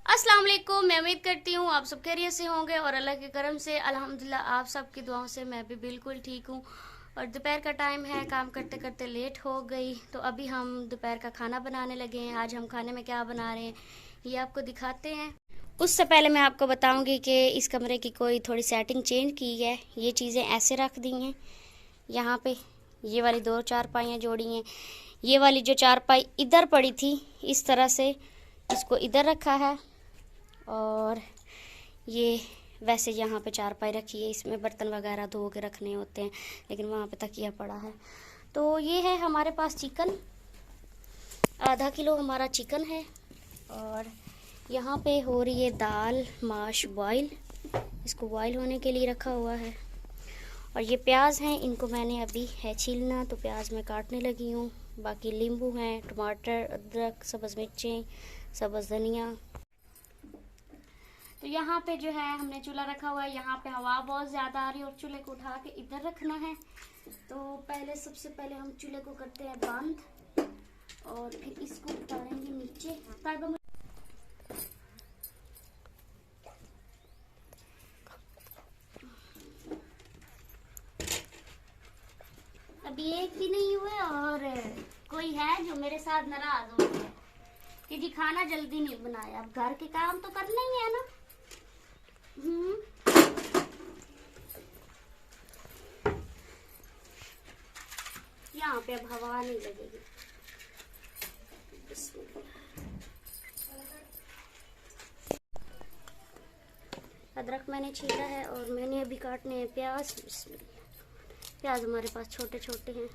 अस्सलाम वालेकुम। मैं उम्मीद करती हूँ आप सब खैरियत से होंगे और अल्लाह के करम से अल्हम्दुलिल्लाह आप सब की दुआओं से मैं भी बिल्कुल ठीक हूँ। और दोपहर का टाइम है, काम करते करते लेट हो गई तो अभी हम दोपहर का खाना बनाने लगे हैं। आज हम खाने में क्या बना रहे हैं ये आपको दिखाते हैं। उससे पहले मैं आपको बताऊंगी कि इस कमरे की कोई थोड़ी सेटिंग चेंज की है। ये चीज़ें ऐसे रख दी हैं, यहाँ पे ये वाली 2 चारपाइयाँ जोड़ी हैं। ये वाली जो चारपाई इधर पड़ी थी इस तरह से इसको इधर रखा है और ये वैसे यहाँ पे चारपाई रखी है। इसमें बर्तन वगैरह धो के रखने होते हैं लेकिन वहाँ पे तकिया पड़ा है। तो ये है हमारे पास चिकन, आधा किलो हमारा चिकन है और यहाँ पे हो रही है दाल माश बॉयल, इसको बॉयल होने के लिए रखा हुआ है। और ये प्याज हैं, इनको मैंने अभी है छीलना तो प्याज में काटने लगी हूँ। बाकी नींबू हैं, टमाटर, अदरक, सब्ज़ मिर्चें, सब्ज़ धनिया। तो यहाँ पे जो है हमने चूल्हा रखा हुआ है। यहाँ पे हवा बहुत ज़्यादा आ रही है और चूल्हे को उठा के इधर रखना है। तो सबसे पहले हम चूल्हे को करते हैं बंद और फिर इसको उतारेंगे नीचे। अभी एक भी नहीं हुआ और कोई है जो मेरे साथ नाराज हो गया कि जी खाना जल्दी नहीं बनाया। अब घर के काम तो करना ही है ना। यहाँ पे अब हवा नहीं लगेगी। अदरक मैंने छीला है और मैंने अभी काटने हैं प्याज। प्याज हमारे पास छोटे छोटे हैं।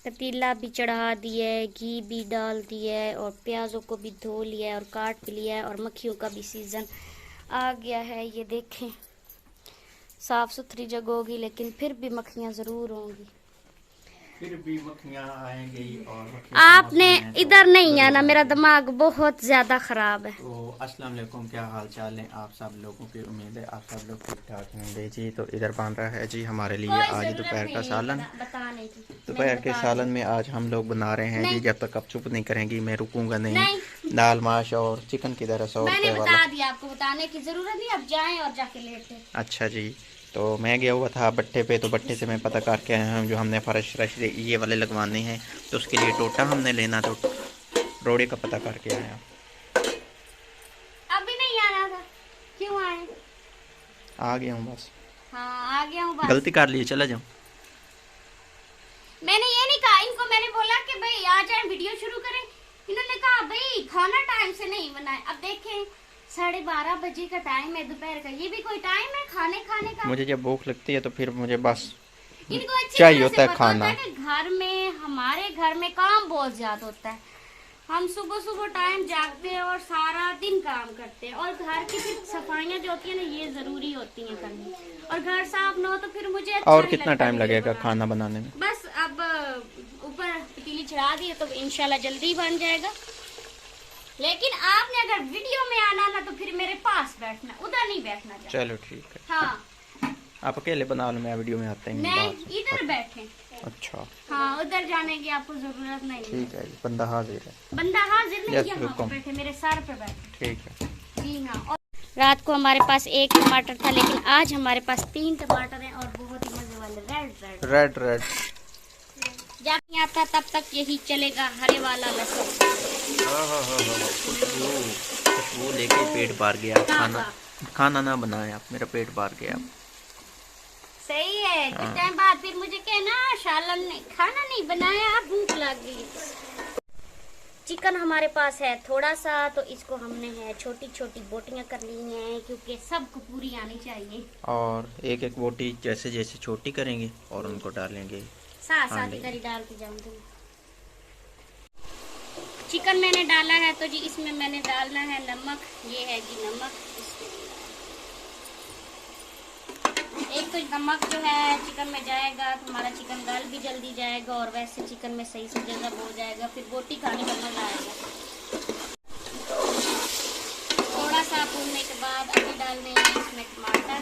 पतीला भी चढ़ा दिया है, घी भी डाल दिया है और प्याज़ों को भी धो लिया है और काट भी लिया है। और मक्खियों का भी सीज़न आ गया है। ये देखें साफ़ सुथरी जगह होगी लेकिन फिर भी मक्खियाँ ज़रूर होंगी। फिर भी मक्खियाँ आएंगी और आपने इधर नहीं आना, मेरा दिमाग बहुत ज़्यादा ख़राब है। तो अस्सलाम वालेकुम, क्या हाल चाल है आप सब लोगों की। उम्मीद है आप सब लोग ठीक ठाक होंगे जी। तो इधर बन रहा है जी हमारे लिए आज दोपहर का सालन। दोपहर के सालन में आज हम लोग बना रहे हैं जी। जब तक आप चुप नहीं करेंगी मैं रुकूंगा नहीं। दाल माश और चिकन की तरह 100 रुपये वाला। बता दिया, आपको बताने की ज़रूरत नहीं, अब जाएं और जाके लेटे। अच्छा जी, तो मैं गया हुआ था भट्टे पे, तो भट्टे से मैं पता करके आया हूँ जो हमने फर्श ये वाले लगवाने हैं तो उसके लिए टोटा हमने लेना, तो रोड़े का पता करके आया। अभी नहीं आना था, क्यों आए? आ गया हूँ बस। हाँ आ गया हूँ बस। गलती कर ली, चला जाऊँ। मैंने ये नहीं कहा इनको, मैंने बोला कि भाई आ जाए वीडियो शुरू करें। इन्होंने कहा भाई खाना टाइम से नहीं बनाए। अब देखें 12:30 बजे का टाइम है दोपहर का, ये भी कोई टाइम है खाने का? मुझे जब भूख लगती है तो फिर मुझे बस इनको चाहिए होता है खाना। घर में हमारे घर में काम बहुत ज्यादा होता है। हम सुबह सुबह टाइम जागते हैं और सारा दिन काम करते हैं और घर की फिर सफाइयाँ जो होती है ना ये जरूरी होती हैं करनी। और घर साफ ना हो तो फिर मुझे अच्छा और कितना टाइम लगेगा खाना बनाने में? बस अब ऊपर पतीली चढ़ा दी तो इंशाल्लाह जल्दी बन जाएगा। लेकिन आपने अगर वीडियो में आना ना तो फिर मेरे पास बैठना, उधर नहीं बैठना चाहिए। चलो ठीक है। हाँ आप अकेले बना लो, मैं वीडियो में आते हैं। नहीं इधर बैठे। अच्छा हाँ उधर जाने की आपको जरूरत नहीं। ठीक है, बंदा हाजिर है। बंदा हाजिर नहीं, यहाँ पे बैठे मेरे सर पे बैठे। ठीक है जी हाँ। और रात को हमारे पास 1 टमाटर था लेकिन आज हमारे पास 3 टमाटर हैं और बहुत ही मजे वाले रेड। जब नहीं आता तब तक यही चलेगा हरे वाला लहसुन। खुशबू लेके पेट भर गया। खाना ना बनाए आप, मेरा पेट भर गया। सही है। कुछ टाइम बाद फिर मुझे कहना शालन ने खाना नहीं बनाया, भूख लग गई। चिकन हमारे पास है थोड़ा सा तो इसको हमने है छोटी छोटी बोटियां कर ली हैं क्योंकि सबको पूरी आनी चाहिए। और एक एक बोटी जैसे जैसे छोटी करेंगे और उनको डालेंगे साथ ही करी डालती जाऊंगी। चिकन मैंने डाला है तो जी इसमें मैंने डालना है नमक। ये है जी नमक। एक तो नमक जो है चिकन में जाएगा तो हमारा चिकन गल भी जल्दी जाएगा और वैसे चिकन में सही से जगह हो जाएगा, फिर बोटी खाने का मजा आएगा। थोड़ा सा भूनने के बाद अभी डालने हैं इसमें टमाटर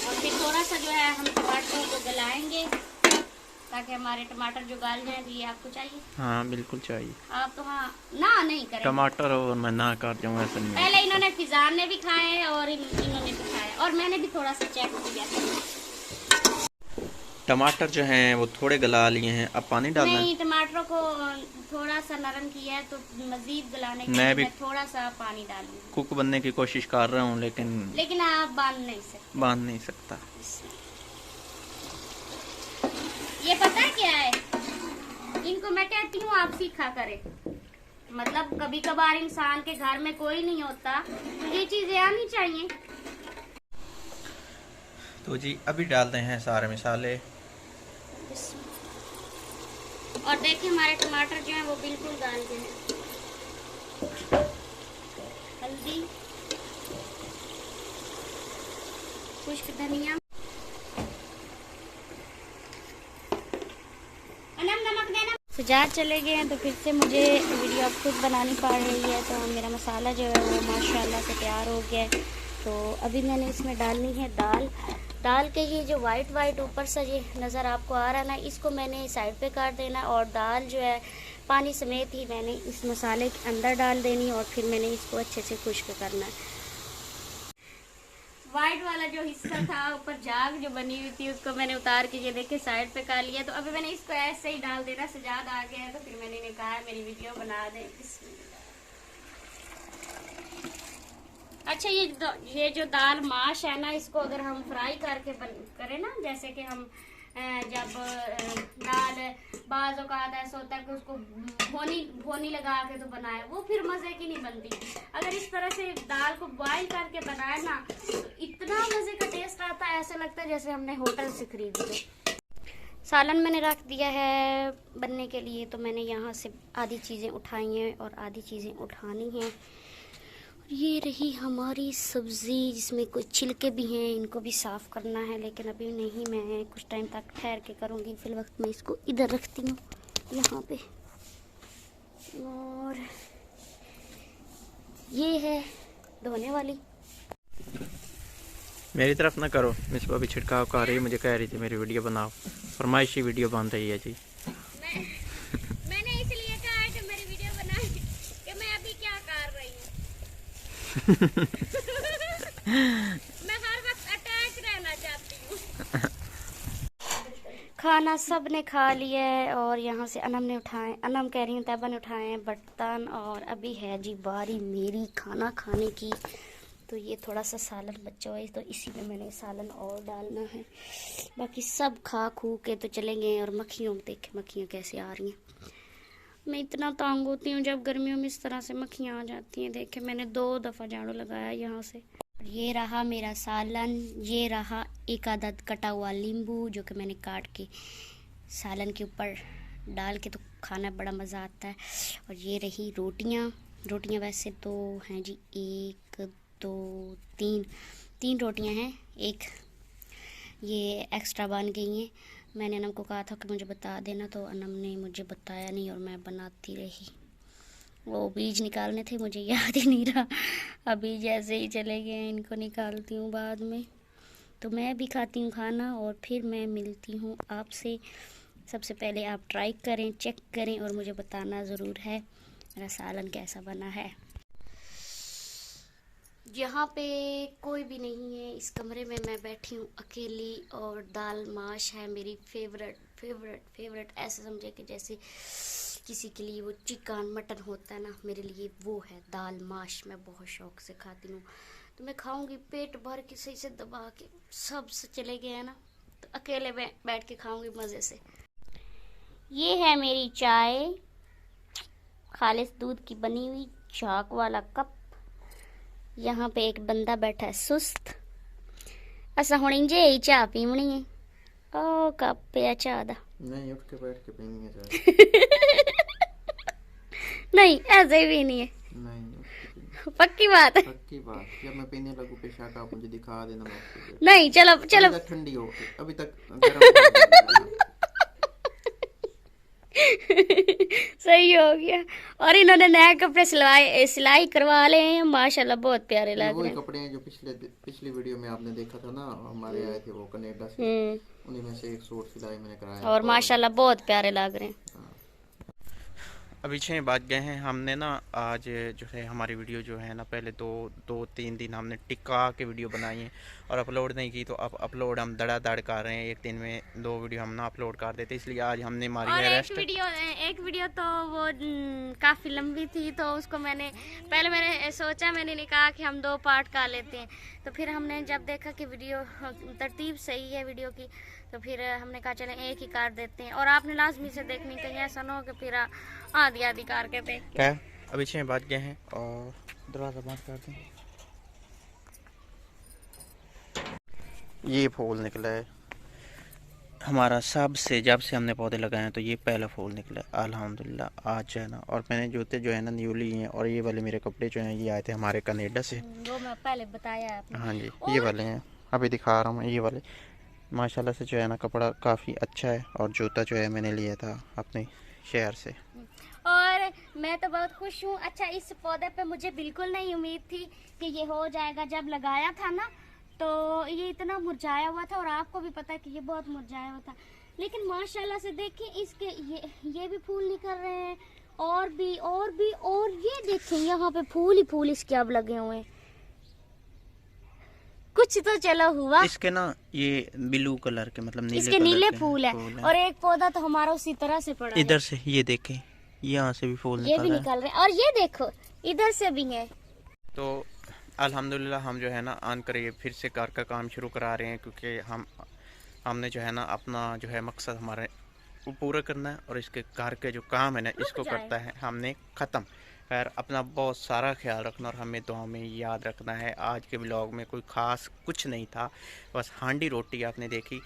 और फिर थोड़ा सा जो है हम टमाटर को गलाएंगे ताकि हमारे टमाटर जो गाल जाए। तो ये आपको चाहिए? हाँ बिल्कुल चाहिए। आप तो हाँ ना नहीं करें। टमाटर और मैं ना कर जाऊँ ऐसा नहीं है। पहले इन्होंने फिजान ने भी खाए और इन्होंने भी खाए और मैंने भी थोड़ा सा चेक किया। टमाटर जो हैं वो थोड़े गला लिए हैं, अब पानी डालना है? नहीं, टमाटरों को थोड़ा सा नरम किया है तो मजीद गलाने के लिए मैं थोड़ा सा पानी डालूंगी। कुक बनने की कोशिश कर रहा हूँ लेकिन आप बांध नहीं सकता। ये पता है क्या है, इनको मैं कहती हूँ आप सीखा करें। मतलब कभी कभार इंसान के घर में कोई नहीं होता तो ये चीजें आनी चाहिए। तो जी अभी डालते हैं सारे मसाले। और देखिए हमारे टमाटर जो हैं वो बिल्कुल गाल गए हैं। हल्दी, खुश्क धनिया, नमक देना। सुजात चले गए हैं तो फिर से मुझे वीडियो अब खुद बनानी पड़ रही है। तो मेरा मसाला जो है वो माशाल्लाह से तैयार हो गया है। तो अभी मैंने इसमें डालनी है दाल के ही जो वाइट ऊपर से ये नज़र आपको आ रहा है ना, इसको मैंने साइड पे काट देना और दाल जो है पानी समेत ही मैंने इस मसाले के अंदर डाल देनी और फिर मैंने इसको अच्छे से खुश्क करना है। वाइट वाला जो हिस्सा था ऊपर झाग जो बनी हुई थी उसको मैंने उतार के ये देखे साइड पे कर लिया। तो अभी मैंने इसको ऐसे ही डाल देना। सजाद आ गया है तो फिर मैंने कहा मेरी वीडियो बना दे। अच्छा, ये जो दाल माश है ना, इसको अगर हम फ्राई करके करें ना, जैसे कि हम जब दाल बाज़ औक़ात ऐसा होता है कि उसको भोनी लगा के तो बनाए, वो फिर मज़े की नहीं बनती। अगर इस तरह से दाल को बॉईल करके बनाए ना तो इतना मज़े का टेस्ट आता है, ऐसा लगता है जैसे हमने होटल से खरीदी हो। सालन मैंने रख दिया है बनने के लिए। तो मैंने यहाँ से आधी चीज़ें उठाई हैं और आधी चीज़ें उठानी हैं। ये रही हमारी सब्ज़ी जिसमें कुछ छिलके भी हैं, इनको भी साफ़ करना है लेकिन अभी नहीं, मैं कुछ टाइम तक ठहर के करूँगी। फिल वक्त मैं इसको इधर रखती हूँ यहाँ पे। और ये है धोने वाली। मेरी तरफ ना करो, मिसबा भी छिड़काव कर रही है, मुझे कह रही थी मेरी वीडियो बनाओ, फरमाइशी वीडियो बन रही है जी। मैंने इसलिए कहा कि मेरी वीडियो बनाए कि मैं अभी क्या कर रही हूँ। मैं हर वक्त अटैच रहना चाहती हूँ। खाना सब ने खा लिया है और यहाँ से अनम कह रही हूँ तैयबा ने उठाए हैं बर्तन। और अभी है जी बारी मेरी खाना खाने की। तो ये थोड़ा सा सालन बचा हुआ है तो इसी में मैंने सालन और डालना है। बाकी सब खा खू के तो चले गए। और मक्खियों देखे मक्खियाँ कैसे आ रही हैं। मैं इतना तंग होती हूँ जब गर्मियों में इस तरह से मक्खियाँ आ जाती हैं। देखे मैंने 2 दफ़ा झाड़ू लगाया यहाँ से। ये रहा मेरा सालन, ये रहा एक आधा कटा हुआ नींबू जो कि मैंने काट के सालन के ऊपर डाल के तो खाना बड़ा मज़ा आता है। और ये रही रोटियाँ वैसे तो हैं जी 1 2 3 रोटियाँ हैं, एक ये एक्स्ट्रा बन गई हैं। मैंने अनम को कहा था कि मुझे बता देना तो अनम ने मुझे बताया नहीं और मैं बनाती रही। वो बीज निकालने थे, मुझे याद ही नहीं रहा। अभी जैसे ही चले गए इनको निकालती हूँ बाद में। तो मैं भी खाती हूँ खाना और फिर मैं मिलती हूँ आपसे। सबसे पहले आप ट्राई करें, चेक करें और मुझे बताना ज़रूर है मेरा सालन कैसा बना है। यहाँ पे कोई भी नहीं है, इस कमरे में मैं बैठी हूँ अकेली और दाल माश है मेरी फेवरेट। ऐसे समझे कि जैसे किसी के लिए वो चिकन मटन होता है ना, मेरे लिए वो है दाल माश। मैं बहुत शौक से खाती हूँ तो मैं खाऊंगी पेट भर के सही से दबा के। सब से चले गए हैं ना तो अकेले बैठ के खाऊंगी मज़े से। ये है मेरी चाय, खालिस दूध की बनी हुई चाक वाला कप। यहाँ पे एक बंदा बैठा है सुस्त। असा हुणी जे ही चाह पीवनी है। ओ कप पे चाह दा नहीं, उठ के बैठ के पीनी है चाय। नहीं ऐसे भी नहीं है। नहीं पक्की बात है। पक्की बात। जब मैं पीने लगूं पेशाब आप मुझे दिखा देना। नहीं चलो अभी तक ठंडी हो, अभी तक गर्म सही हो गया। और इन्होंने नए कपड़े सिलाई करवा ले हैं माशाल्लाह, बहुत प्यारे लग वही रहे हैं। कपड़े हैं जो पिछली वीडियो में आपने देखा था ना, हमारे आए थे वो कनाडा से, उन्हीं में से एक सूट सिलाई मैंने कराया और माशाल्लाह बहुत प्यारे लग रहे हैं। अभी 6 बज गए हैं। हमने ना आज जो है हमारी वीडियो जो है ना, पहले दो तीन दिन हमने टिका के वीडियो बनाई है और अपलोड नहीं की, तो अब अपलोड हम धड़ाधड़ कर रहे हैं। एक दिन में 2 वीडियो हम ना अपलोड कर देते, इसलिए आज हमने मारी और है रेस्ट। एक वीडियो तो वो काफ़ी लंबी थी, तो उसको मैंने सोचा, मैंने नहीं कहा कि हम 2 पार्ट कर लेते हैं। तो फिर हमने जब देखा कि वीडियो तरतीब सही है वीडियो की, तो फिर हमने कहा चलें एक ही कार देते हैं। और आपने लाजमी से देखनी, कहीं ऐसा ना हो कि फिर आधी आधी कार के देख के। अभी 6 बज गए हैं और दरवाज़ा बंद कर दें। ये फूल निकला है हमारा, सबसे जब से हमने पौधे लगाए हैं तो ये पहला फूल निकला है अल्हम्दुलिल्लाह आज है ना। और मैंने जूते जो है ना न्यू लिए हैं, और ये वाले मेरे कपड़े जो हैं ये आए थे हमारे कनाडा से, वो मैं पहले बताया आपने। हाँ जी ये वाले हैं, अभी दिखा रहा हूँ मैं। ये वाले माशाल्लाह से जो है ना कपड़ा काफ़ी अच्छा है, और जूता जो है मैंने लिया था अपने शहर से। और मैं तो बहुत खुश हूँ। अच्छा, इस पौधे पे मुझे बिल्कुल नहीं उम्मीद थी कि ये हो जाएगा। जब लगाया था ना तो ये इतना मुरझाया हुआ था, और आपको भी पता है कि ये बहुत मुरझाया हुआ था, लेकिन माशाल्लाह से देखिए इसके ये भी फूल निकल रहे हैं, और भी और ये देखिए यहाँ पे फूल ही फूल इसके अब लगे हुए हैं। कुछ तो चलो हुआ। इसके ना ये ब्लू कलर के, मतलब नीले इसके कलर नीले के फूल है। और एक पौधा तो हमारा उसी तरह से पड़ा है। इधर से ये देखें, यहाँ से भी फूल ये भी निकल रहे हैं, और ये देखो इधर से भी है। तो अल्हम्दुलिल्लाह हम जो है ना आन करिए फिर से घर का काम शुरू करा रहे हैं, क्योंकि हमने जो है ना अपना जो है मकसद हमारे वो पूरा करना है, और इसके घर के जो काम है ना इसको करता है हमने ख़त्म। खैर अपना बहुत सारा ख्याल रखना, और हमें दुआ में याद रखना है। आज के व्लॉग में कोई ख़ास कुछ नहीं था, बस हांडी रोटी आपने देखी।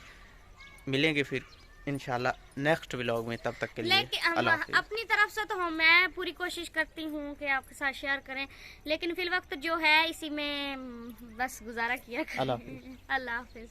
मिलेंगे फिर इंशाल्लाह नेक्स्ट व्लॉग में, तब तक के लिए अल्लाह हाफ़िज़। अपनी तरफ से तो मैं पूरी कोशिश करती हूँ कि आपके साथ शेयर करें, लेकिन फिल वक्त जो है इसी में बस गुजारा किया। अल्लाह हाफ़िज़। अल्लाह हाफिज।